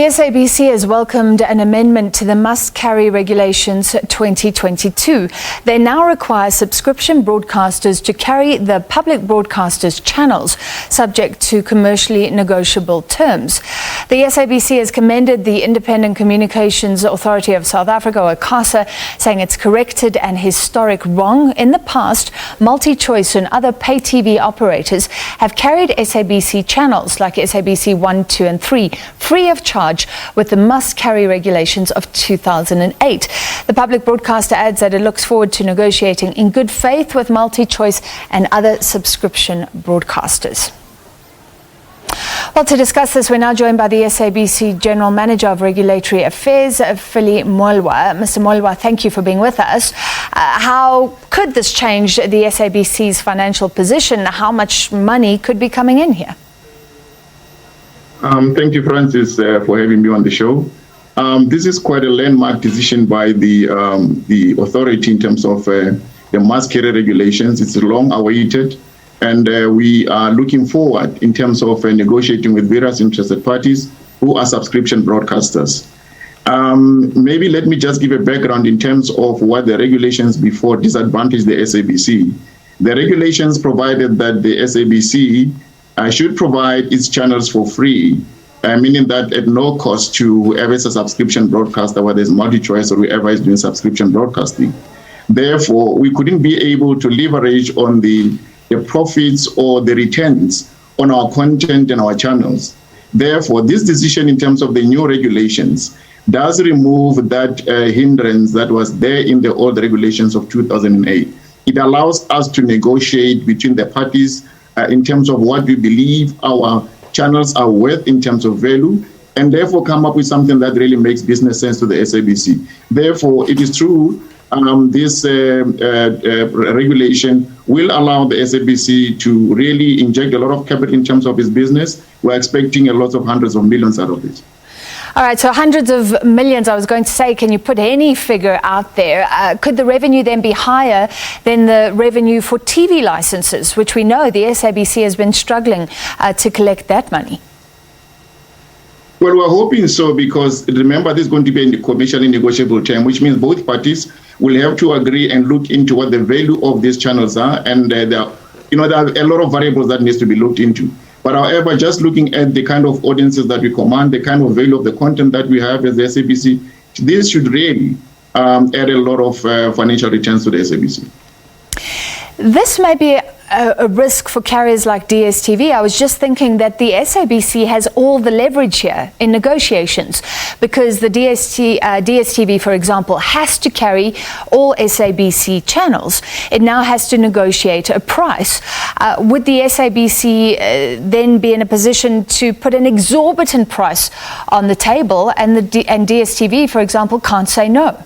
The SABC has welcomed an amendment to the Must-Carry Regulations 2022. They now require subscription broadcasters to carry the public broadcasters' channels, subject to commercially negotiable terms. The SABC has commended the Independent Communications Authority of South Africa, or ICASA, saying it's corrected an historic wrong. In the past, MultiChoice and other pay TV operators have carried SABC channels like SABC 1, 2 and 3 free of charge with the must-carry regulations of 2008. The public broadcaster adds that it looks forward to negotiating in good faith with MultiChoice and other subscription broadcasters. Well, to discuss this, we're now joined by the SABC General Manager of Regulatory Affairs, Philly Moilwa. Mr. Moilwa, thank you for being with us. How could this change the SABC's financial position? How much money could be coming in here? Thank you, Francis, for having me on the show. This is quite a landmark decision by the authority in terms of the must-carry regulations. It's long awaited, and we are looking forward in terms of negotiating with various interested parties who are subscription broadcasters. Maybe let me just give a background in terms of what the regulations before disadvantaged the SABC. The regulations provided that the SABC should provide its channels for free, meaning that at no cost to whoever is a subscription broadcaster, whether it's MultiChoice or whoever is doing subscription broadcasting. Therefore, we couldn't be able to leverage on the profits or the returns on our content and our channels. Therefore, this decision in terms of the new regulations does remove that hindrance that was there in the old regulations of 2008. It allows us to negotiate between the parties in terms of what we believe our channels are worth in terms of value, and therefore come up with something that really makes business sense to the SABC. Therefore, it is true, this regulation will allow the SABC to really inject a lot of capital in terms of its business. We're expecting a lot of hundreds of millions out of it. All right, so hundreds of millions, I was going to say, can you put any figure out there? Could the revenue then be higher than the revenue for TV licenses, which we know the SABC has been struggling to collect that money? Well, we're hoping so, because remember, this is going to be a commercially negotiable term, which means both parties will have to agree and look into what the value of these channels are, and there are a lot of variables that needs to be looked into. But however, just looking at the kind of audiences that we command, the kind of value of the content that we have as the SABC, this should really add a lot of financial returns to the SABC. This may be a risk for carriers like DSTV. I was just thinking that the SABC has all the leverage here in negotiations, because the DSTV, for example, has to carry all SABC channels. It now has to negotiate a price. Would the SABC then be in a position to put an exorbitant price on the table, and DSTV, for example, can't say no?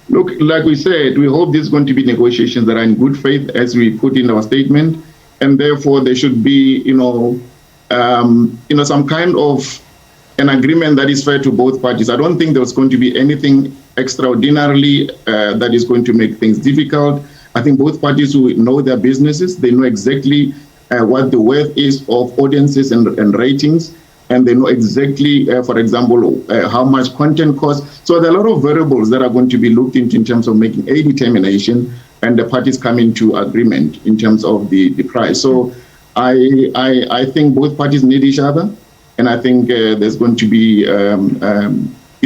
Look, like we said, we hope there's going to be negotiations that are in good faith, as we put in our statement, and therefore there should be, some kind of an agreement that is fair to both parties. I don't think there's going to be anything extraordinarily that is going to make things difficult. I think both parties will know their businesses. They know exactly what the worth is of audiences and ratings. And they know exactly, for example, how much content costs. So there are a lot of variables that are going to be looked into in terms of making a determination, and the parties come into agreement in terms of the price. So I think both parties need each other, and I think there's going to be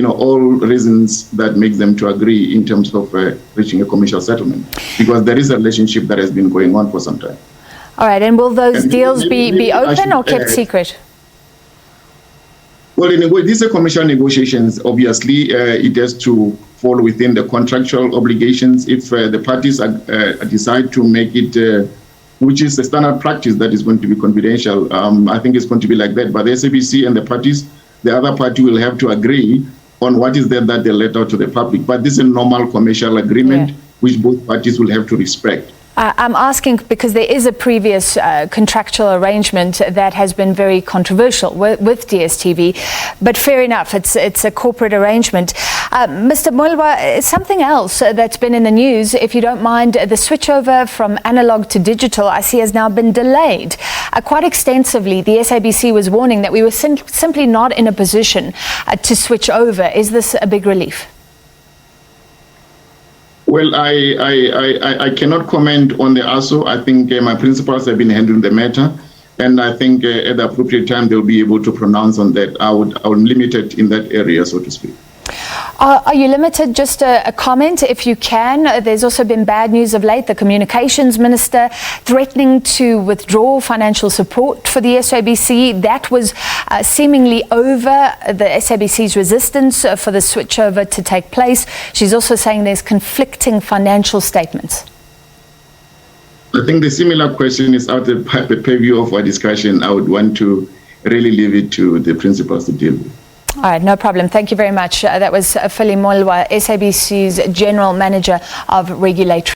all reasons that make them to agree in terms of reaching a commercial settlement, because there is a relationship that has been going on for some time. All right, and will those deals be open or kept secret? Well, these are commercial negotiations. Obviously, it has to fall within the contractual obligations. If the parties decide to make it, which is the standard practice, that is going to be confidential, I think it's going to be like that. But the SABC and the parties, the other party will have to agree on what is there that they let out to the public. But this is a normal commercial agreement, which both parties will have to respect. I'm asking because there is a previous contractual arrangement that has been very controversial with DSTV, but fair enough, it's a corporate arrangement. Mr. Moilwa, something else that's been in the news, if you don't mind, the switchover from analog to digital, I see, has now been delayed quite extensively. The SABC was warning that we were simply not in a position to switch over. Is this a big relief? Well, I cannot comment on the ASO. I think my principals have been handling the matter, and I think at the appropriate time they'll be able to pronounce on that. I would limit it in that area, so to speak. Are you limited? Just a comment, if you can. There's also been bad news of late. The communications minister threatening to withdraw financial support for the SABC. That was seemingly over the SABC's resistance for the switchover to take place. She's also saying there's conflicting financial statements. I think the similar question is out of the purview of our discussion. I would want to really leave it to the principals to deal with. All right, no problem. Thank you very much. That was Moilwa, SABC's General Manager of Regulatory.